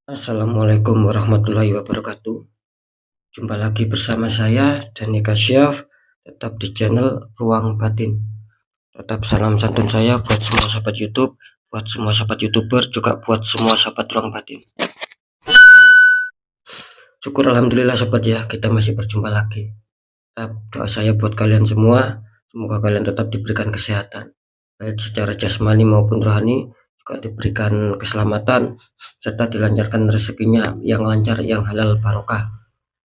Assalamualaikum warahmatullahi wabarakatuh. Jumpa lagi bersama saya Dani Kasyaf, tetap di channel Ruang Batin. Tetap salam santun saya buat semua sahabat YouTube, buat semua sahabat YouTuber, juga buat semua sahabat Ruang Batin. Syukur alhamdulillah sobat ya, kita masih berjumpa lagi. Tetap doa saya buat kalian semua, semoga kalian tetap diberikan kesehatan, baik secara jasmani maupun rohani, juga diberikan keselamatan serta dilancarkan rezekinya yang lancar, yang halal barokah.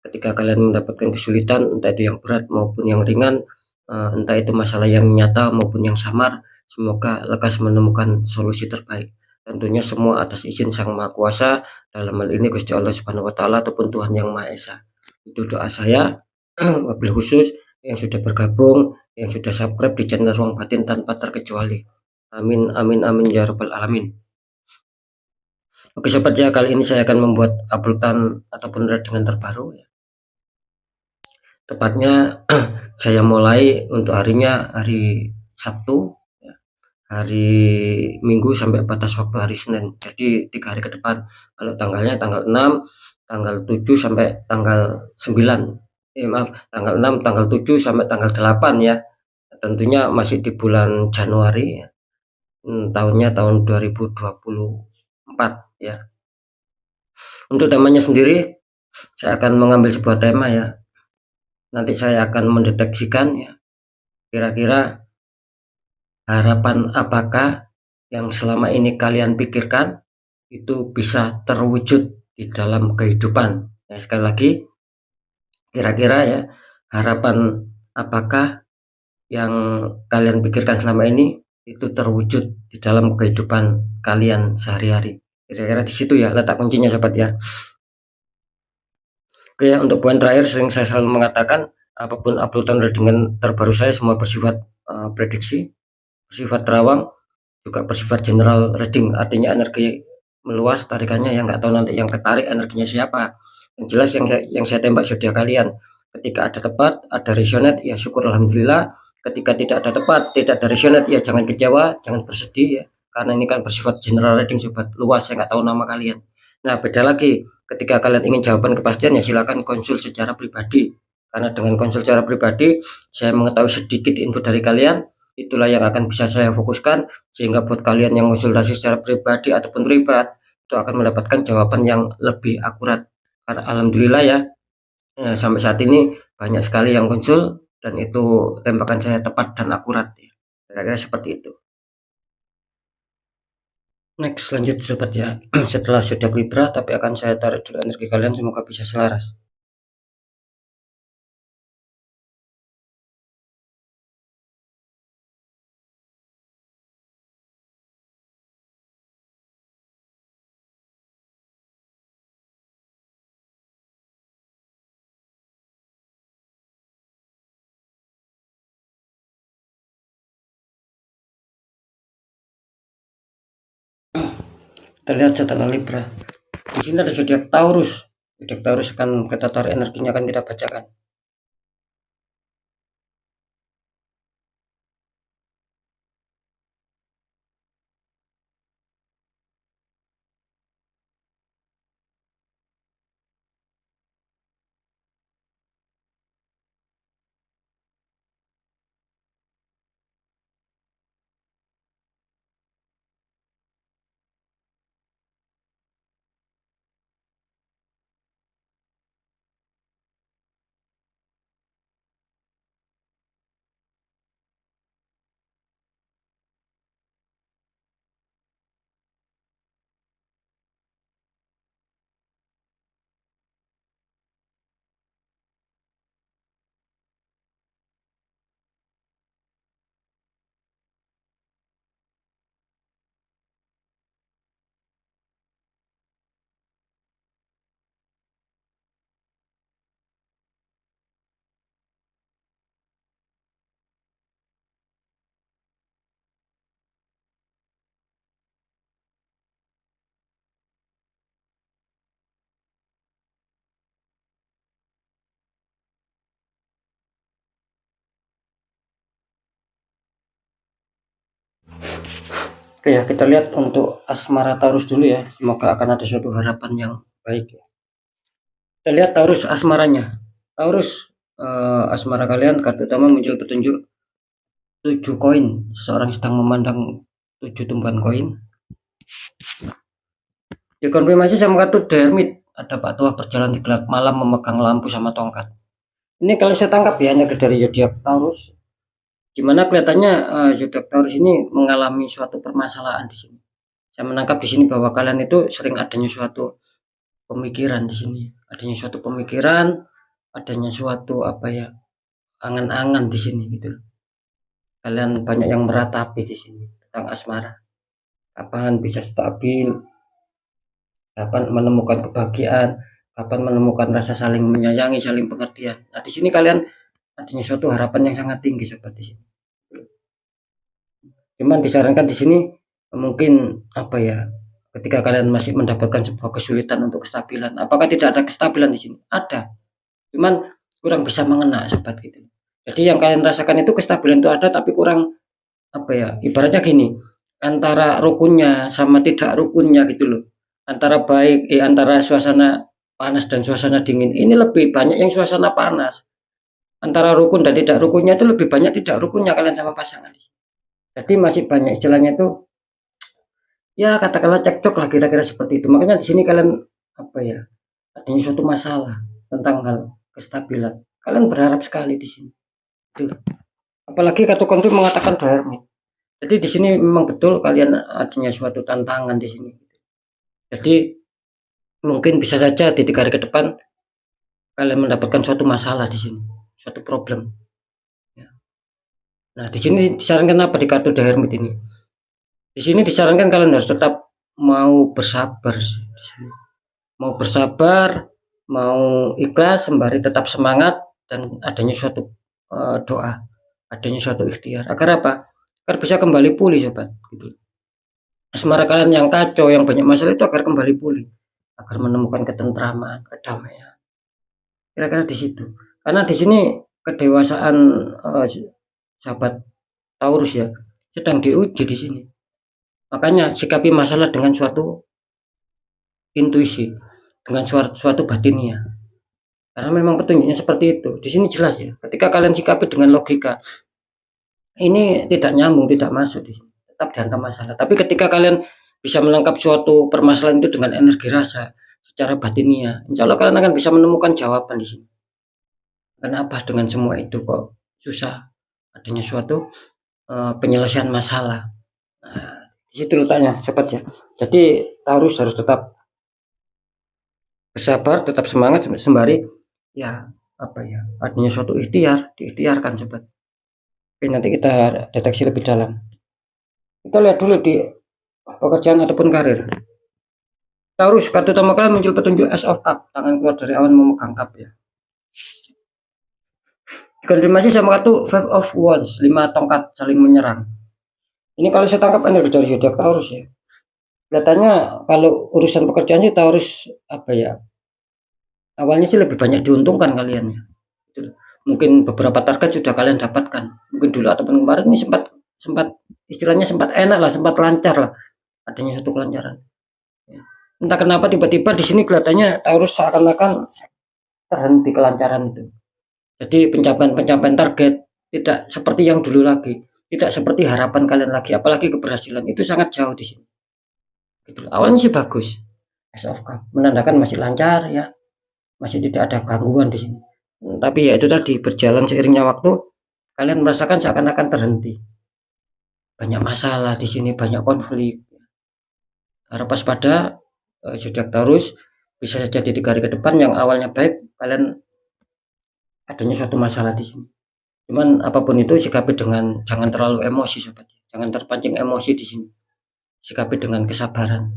Ketika kalian mendapatkan kesulitan, entah itu yang berat maupun yang ringan, entah itu masalah yang nyata maupun yang samar, semoga lekas menemukan solusi terbaik. Tentunya semua atas izin Sang Maha Kuasa, dalam hal ini Gusti Allah Subhanahu wa taala ataupun Tuhan Yang Maha Esa. Itu doa saya. Wabil khusus yang sudah bergabung, yang sudah subscribe di channel Ruang Batin tanpa terkecuali. Amin amin amin ya rabbal alamin. Oke sobat ya, kali ini saya akan membuat uploadan ataupun redakan terbaru ya. Tepatnya saya mulai untuk harinya hari Sabtu, ya, hari Minggu sampai batas waktu hari Senin. Jadi 3 hari ke depan. Kalau tanggalnya tanggal 6, tanggal 7 sampai tanggal 9. Maaf, tanggal 6, tanggal 7 sampai tanggal 8 ya. Tentunya masih di bulan Januari ya. Tahunnya tahun 2024 ya. Untuk temanya sendiri saya akan mengambil sebuah tema ya. Nanti saya akan mendeteksikan ya, kira-kira harapan apakah yang selama ini kalian pikirkan itu bisa terwujud di dalam kehidupan. Ya, sekali lagi, kira-kira ya, harapan apakah yang kalian pikirkan selama ini itu terwujud di dalam kehidupan kalian sehari-hari. Kira-kira di situ ya letak kuncinya sobat ya. Oke ya, untuk poin terakhir sering saya selalu mengatakan apapun uploadan dengan terbaru saya semua bersifat prediksi, bersifat terawang, juga bersifat general reading, artinya energi meluas tarikannya, yang nggak tahu nanti yang ketarik energinya siapa. Yang jelas yang saya tembak zodiak kalian. Ketika ada tepat, ada resonate, ya syukur alhamdulillah. Ketika tidak ada tepat, tidak ada resonate, ya jangan kecewa, jangan bersedih ya. Karena ini kan bersifat general reading sobat, luas, saya nggak tahu nama kalian. Nah beda lagi, ketika kalian ingin jawaban kepastian ya silakan konsul secara pribadi. Karena dengan konsul secara pribadi, saya mengetahui sedikit info dari kalian, itulah yang akan bisa saya fokuskan, sehingga buat kalian yang konsultasi secara pribadi ataupun privat itu akan mendapatkan jawaban yang lebih akurat. Karena alhamdulillah ya, sampai saat ini banyak sekali yang konsul dan itu tembakan saya tepat dan akurat ya. Kira-kira seperti itu. Next lanjut sobat ya. Setelah sudah Libra, tapi akan saya tarik dulu energi kalian, semoga bisa selaras. Kita lihat setelah Libra. Di sini ada zodiak Taurus. Zodiak Taurus akan kita tarik energinya, akan kita bacakan. Oke ya, kita lihat untuk asmara Taurus dulu ya. Semoga akan ada suatu harapan yang baik ya. Kita lihat Taurus asmaranya. Taurus, asmara kalian kartu utama muncul petunjuk 7 koin. Seseorang sedang memandang 7 tumpuan koin. Dikonfirmasi sama kartu The Hermit. Ada Pak Tua berjalan di gelap malam memegang lampu sama tongkat. Ini kalau saya tangkap ya hanya dari zodiak Taurus. Gimana kelihatannya zodiak Taurus ini mengalami suatu permasalahan di sini. Saya menangkap di sini bahwa kalian itu sering adanya suatu pemikiran di sini, adanya suatu pemikiran, adanya suatu apa ya, angan-angan di sini gitu. Kalian banyak yang meratapi di sini tentang asmara. Kapan bisa stabil, kapan menemukan kebahagiaan, kapan menemukan rasa saling menyayangi, saling pengertian. Nah, di sini kalian adanya suatu harapan yang sangat tinggi seperti sini. Cuman disarankan di sini mungkin apa ya, ketika kalian masih mendapatkan sebuah kesulitan untuk kestabilan, apakah tidak ada kestabilan di sini? Ada, cuman kurang bisa mengena sobat gitu. Jadi yang kalian rasakan itu kestabilan itu ada, tapi kurang apa ya? Ibaratnya gini, antara rukunnya sama tidak rukunnya gitu loh. Antara suasana panas dan suasana dingin. Ini lebih banyak yang suasana panas. Antara rukun dan tidak rukunnya itu lebih banyak tidak rukunnya kalian sama pasangan. Jadi masih banyak istilahnya itu ya katakanlah cekcok lah kira-kira seperti itu. Makanya di sini kalian apa ya? Adanya suatu masalah tentang hal kestabilan. Kalian berharap sekali di sini. Gitu. Apalagi kartu konflik mengatakan The Hermit. Jadi di sini memang betul kalian adanya suatu tantangan di sini. Jadi mungkin bisa saja di 3 hari ke depan kalian mendapatkan suatu masalah di sini, suatu problem. Ya. Nah, di sini disarankan apa di kartu The Hermit ini? Di sini disarankan kalian harus tetap mau bersabar di sini. Mau bersabar, mau ikhlas, sembari tetap semangat dan adanya suatu doa, adanya suatu ikhtiar. Agar apa? Agar bisa kembali pulih, sobat. Gitu. Asmara kalian yang kacau, yang banyak masalah itu agar kembali pulih, agar menemukan ketentraman, kedamaian. Kira-kira di situ. Karena di sini kedewasaan sahabat Taurus ya sedang diuji di sini. Makanya sikapi masalah dengan suatu intuisi, dengan suatu batinnya. Karena memang petunjuknya seperti itu. Di sini jelas ya. Ketika kalian sikapi dengan logika, ini tidak nyambung, tidak masuk di sini. Tetap dihantam masalah. Tapi ketika kalian bisa menangkap suatu permasalahan itu dengan energi rasa, secara batinnya, insya Allah kalian akan bisa menemukan jawaban di sini. Kenapa dengan semua itu kok susah? Adanya suatu penyelesaian masalah. Nah, di situ letaknya, sobat ya. Jadi harus tetap bersabar, tetap semangat sembari ya apa ya, adanya suatu ikhtiar, diikhtiarkan sobat. Oke, nanti kita deteksi lebih dalam. Kita lihat dulu di pekerjaan ataupun karir. Taurus, kartu utama kalian muncul petunjuk Ace of Cup, tangan keluar dari awan memegang cup ya. Konfirmasi sama kartu Five of Wands, 5 tongkat saling menyerang. Ini kalau saya tangkap energi dari zodiak Taurus ya. Kelihatannya kalau urusan pekerjaan sih Taurus apa ya? Awalnya sih lebih banyak diuntungkan kalian ya. Mungkin beberapa target sudah kalian dapatkan. Mungkin dulu ataupun kemarin ini sempat istilahnya sempat enak lah, sempat lancar lah. Adanya satu kelancaran. Ya. Entah kenapa tiba-tiba di sini kelihatannya Taurus seakan-akan terhenti kelancaran itu. Jadi pencapaian target tidak seperti yang dulu lagi, tidak seperti harapan kalian lagi, apalagi keberhasilan itu sangat jauh di sini. Gitu. Awalnya sih bagus, Ace of Cup menandakan masih lancar ya, masih tidak ada gangguan di sini. Tapi ya itu tadi berjalan seiringnya waktu, kalian merasakan seakan-akan terhenti. Banyak masalah di sini, banyak konflik. Harap waspada zodiak Taurus, bisa saja di 3 hari ke depan yang awalnya baik, kalian adanya suatu masalah di sini. Cuman apapun itu sikapi dengan jangan terlalu emosi sobat. Jangan terpancing emosi di sini. Sikapi dengan kesabaran.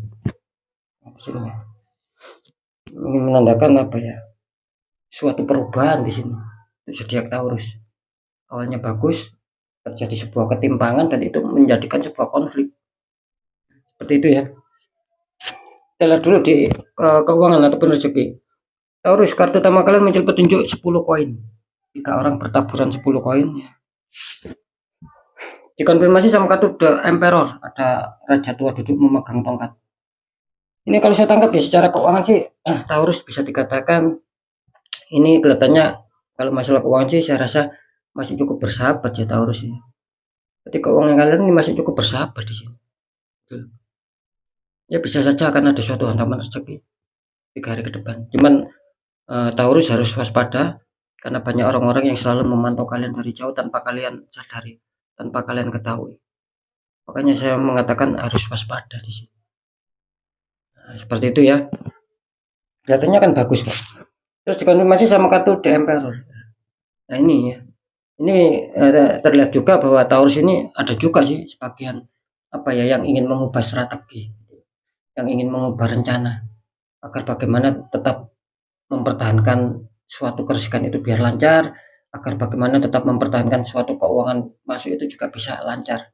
Ini menandakan apa ya? Suatu perubahan di sini. Zodiak Taurus. Awalnya bagus, terjadi sebuah ketimpangan dan itu menjadikan sebuah konflik. Seperti itu ya. Kita lihat dulu di keuangan ataupun rezeki. Taurus, kartu utama kalian muncul petunjuk 10 koin. 3 orang bertaburan 10 koin ya. Dikonfirmasi sama kartu The Emperor, ada raja tua duduk memegang tongkat. Ini kalau saya tangkap ya secara keuangan sih, Taurus bisa dikatakan ini kelihatannya kalau masalah keuangan sih saya rasa masih cukup bersahabat ya Taurus ya. Jadi keuangan kalian ini masih cukup bersahabat di sini. Ya bisa saja akan ada suatu hantaman rezeki 3 hari ke depan. Cuman Taurus harus waspada karena banyak orang-orang yang selalu memantau kalian dari jauh tanpa kalian sadari, tanpa kalian ketahui. Makanya saya mengatakan harus waspada di sini. Nah, seperti itu ya. Kelihatannya kan bagus kan. Terus dikonfirmasi sama kartu The Emperor. Nah ini ya. Ini terlihat juga bahwa Taurus ini ada juga sih sebagian apa ya yang ingin mengubah strategi, yang ingin mengubah rencana agar bagaimana tetap mempertahankan suatu keresikan itu biar lancar, agar bagaimana tetap mempertahankan suatu keuangan masuk itu juga bisa lancar.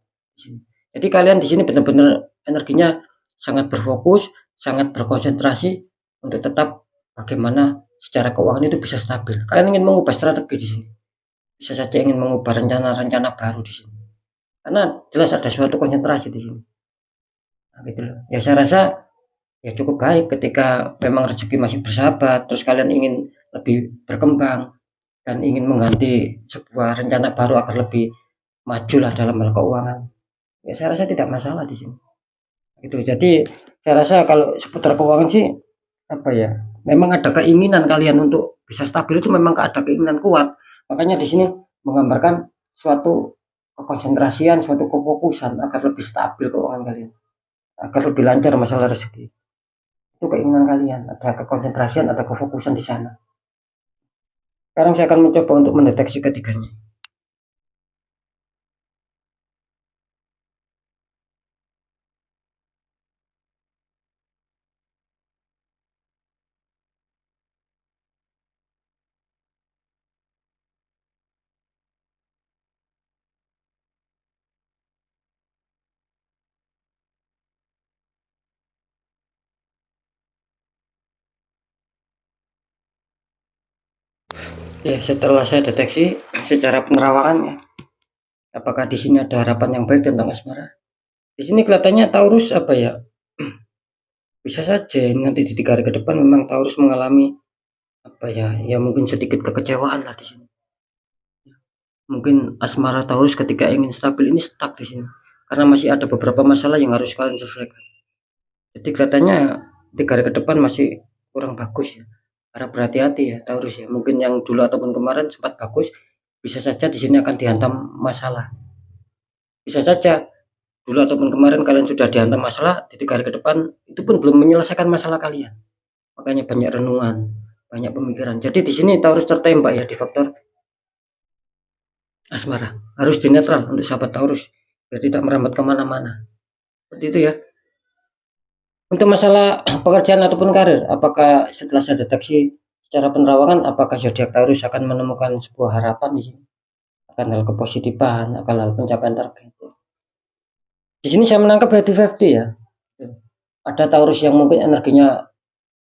Jadi kalian di sini benar-benar energinya sangat berfokus, sangat berkonsentrasi untuk tetap bagaimana secara keuangan itu bisa stabil. Kalian ingin mengubah strategi di sini. Bisa saja ingin mengubah rencana-rencana baru di sini. Karena jelas ada suatu konsentrasi di sini. Nah, gitu loh. Ya saya rasa ya cukup baik ketika memang rezeki masih bersahabat, terus kalian ingin lebih berkembang dan ingin mengganti sebuah rencana baru agar lebih maju lah dalam hal keuangan. Ya saya rasa tidak masalah di sini. Gitu. Jadi saya rasa kalau seputar keuangan sih apa ya? Memang ada keinginan kalian untuk bisa stabil itu memang ada keinginan kuat. Makanya di sini menggambarkan suatu kekonsentrasian, suatu kefokusan agar lebih stabil keuangan kalian, agar lebih lancar masalah rezeki. Itu keinginan kalian, ada kekonsentrasian, ada kefokusan di sana. Sekarang saya akan mencoba untuk mendeteksi ketiganya. Ya, setelah saya deteksi secara penerawangannya, apakah di sini ada harapan yang baik tentang asmara? Di sini kelihatannya Taurus apa ya? Bisa saja nanti di 3 hari ke depan memang Taurus mengalami apa ya? Ya mungkin sedikit kekecewaan lah di sini. Mungkin asmara Taurus ketika ingin stabil ini stuck di sini karena masih ada beberapa masalah yang harus kalian selesaikan. Jadi kelihatannya 3 hari ke depan masih kurang bagus ya. Harap berhati-hati ya Taurus ya. Mungkin yang dulu ataupun kemarin sempat bagus, bisa saja di sini akan dihantam masalah. Bisa saja dulu ataupun kemarin kalian sudah dihantam masalah, di 3 hari ke depan itu pun belum menyelesaikan masalah kalian. Makanya banyak renungan, banyak pemikiran. Jadi di sini Taurus tertembak ya di faktor asmara. Harus di netral untuk sahabat Taurus biar tidak merambat kemana-mana. Seperti itu ya. Untuk masalah pekerjaan ataupun karir, apakah setelah saya deteksi secara penerawangan, apakah zodiak Taurus akan menemukan sebuah harapan di sini? Akan hal kepositifan, akan hal pencapaian target. Di sini saya menangkap 50-50 ya. Ada Taurus yang mungkin energinya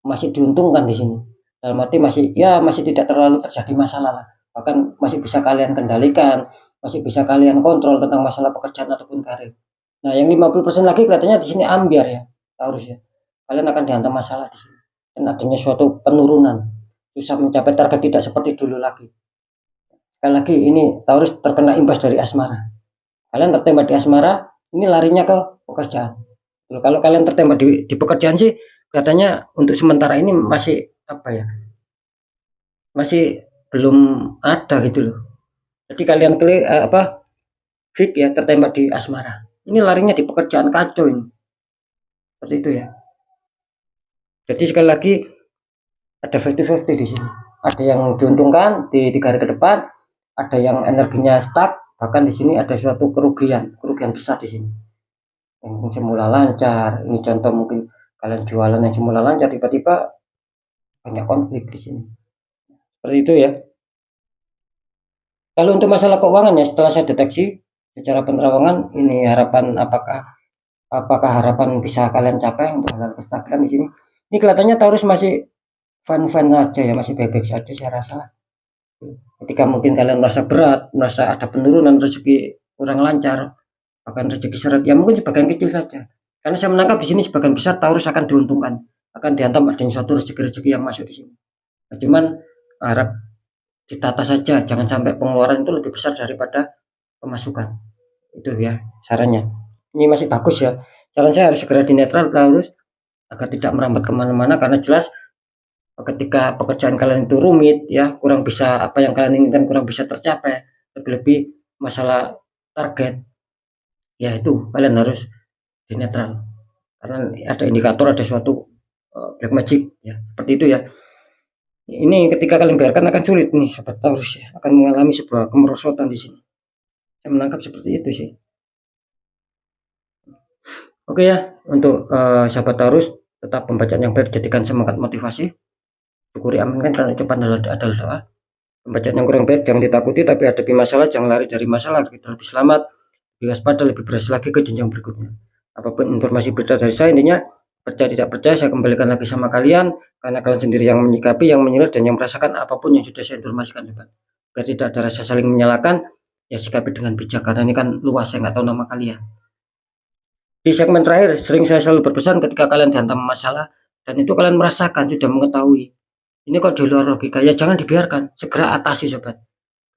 masih diuntungkan di sini. Dalam arti masih tidak terlalu terjadi masalah lah. Bahkan masih bisa kalian kendalikan, masih bisa kalian kontrol tentang masalah pekerjaan ataupun karir. Nah, yang 50% lagi kelihatannya di sini ambiar ya, Taurus ya. Kalian akan dihantam masalah di sini. Dan adanya suatu penurunan. Susah mencapai target tidak seperti dulu lagi. Sekali lagi ini Taurus terkena imbas dari asmara. Kalian tertembak di asmara, ini larinya ke pekerjaan. Kalau kalian tertembak di pekerjaan sih kelihatannya untuk sementara ini masih apa ya? Masih belum ada gitu loh. Jadi kalian fit ya tertembak di asmara. Ini larinya di pekerjaan kacau ini. Seperti itu ya. Jadi sekali lagi ada 50-50 di sini. Ada yang diuntungkan di 3 hari ke depan, ada yang energinya stuck, bahkan di sini ada suatu kerugian besar di sini. Yang semula lancar, ini contoh mungkin kalian jualan yang semula lancar tiba-tiba banyak konflik di sini. Seperti itu ya. Kalau untuk masalah keuangan ya setelah saya deteksi secara penerawangan ini harapan apakah harapan bisa kalian capai untuk hal kestabilan di sini. Ini kelihatannya Taurus masih fun-fun aja ya, masih baik-baik saja saya rasa lah. Ketika mungkin kalian merasa berat, merasa ada penurunan rezeki kurang lancar, bahkan rezeki seret ya mungkin sebagian kecil saja. Karena saya menangkap di sini sebagian besar Taurus akan diuntungkan, akan dihantam adanya suatu rezeki-rezeki yang masuk di sini. Nah, cuman harap ditata saja, jangan sampai pengeluaran itu lebih besar daripada pemasukan. Itu ya sarannya. Ini masih bagus ya. Saran saya harus segera dinetral Taurus agar tidak merambat kemana-mana, karena jelas ketika pekerjaan kalian itu rumit ya, kurang bisa apa yang kalian inginkan kurang bisa tercapai, lebih-lebih masalah target, ya itu kalian harus dinetral. Karena ada indikator ada suatu black magic ya, seperti itu ya. Ini ketika kalian biarkan akan sulit nih sobat Taurus ya, akan mengalami sebuah kemerosotan di sini. Saya menangkap seperti itu sih. Oke ya, untuk sahabat Taurus, tetap pembacaan yang baik jadikan semangat motivasi. Syukuri amin kan karena itu adalah doa. Pembacaan yang kurang baik jangan ditakuti, tapi hadapi masalah, jangan lari dari masalah, kita lebih selamat, lebih waspada, lebih berhasil lagi ke jenjang berikutnya. Apapun informasi berita dari saya, intinya percaya tidak percaya saya kembalikan lagi sama kalian, karena kalian sendiri yang menyikapi, yang menilai, dan yang merasakan apapun yang sudah saya informasikan. Biar tidak ada rasa saling menyalahkan, ya sikapi dengan bijak, karena ini kan luas, saya nggak tahu nama kalian. Di segmen terakhir, sering saya selalu berpesan ketika kalian dihantam masalah, dan itu kalian merasakan, sudah mengetahui, ini kok di luar logika, ya jangan dibiarkan, segera atasi sobat.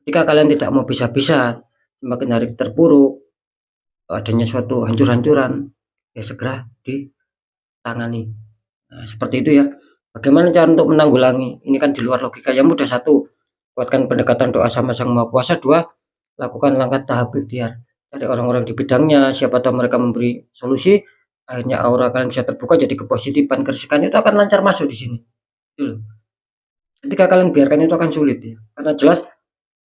Jika kalian tidak mau bisa-bisa, semakin hari terpuruk, adanya suatu hancur-hancuran, ya segera ditangani. Nah, seperti itu ya. Bagaimana cara untuk menanggulangi? Ini kan di luar logika. Yang mudah, satu, kuatkan pendekatan doa sama Sang Maha Kuasa. Dua, lakukan langkah tahap ikhtiar. Cari orang-orang di bidangnya, siapa tahu mereka memberi solusi. Akhirnya aura kalian bisa terbuka, jadi kepositifan, kersikan itu akan lancar masuk di sini. Gitu. Ketika kalian biarkan itu akan sulit ya. Karena jelas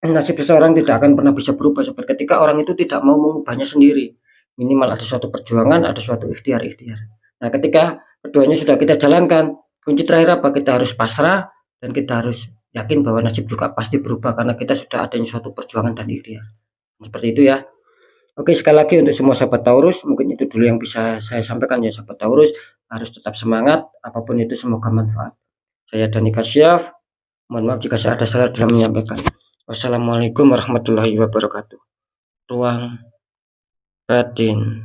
nasib seseorang tidak akan pernah bisa berubah sobat ketika orang itu tidak mau mengubahnya sendiri. Minimal ada suatu perjuangan, ada suatu ikhtiar-ikhtiar. Nah, ketika keduanya sudah kita jalankan, kunci terakhir apa? Kita harus pasrah dan kita harus yakin bahwa nasib juga pasti berubah karena kita sudah adanya suatu perjuangan dan ikhtiar. Seperti itu ya. Oke, sekali lagi untuk semua sahabat Taurus, mungkin itu dulu yang bisa saya sampaikan ya sahabat Taurus. Harus tetap semangat, apapun itu semoga manfaat. Saya Dani Kasyaf. Mohon maaf jika saya ada salah dalam menyampaikan. Wassalamualaikum warahmatullahi wabarakatuh. Ruang batin.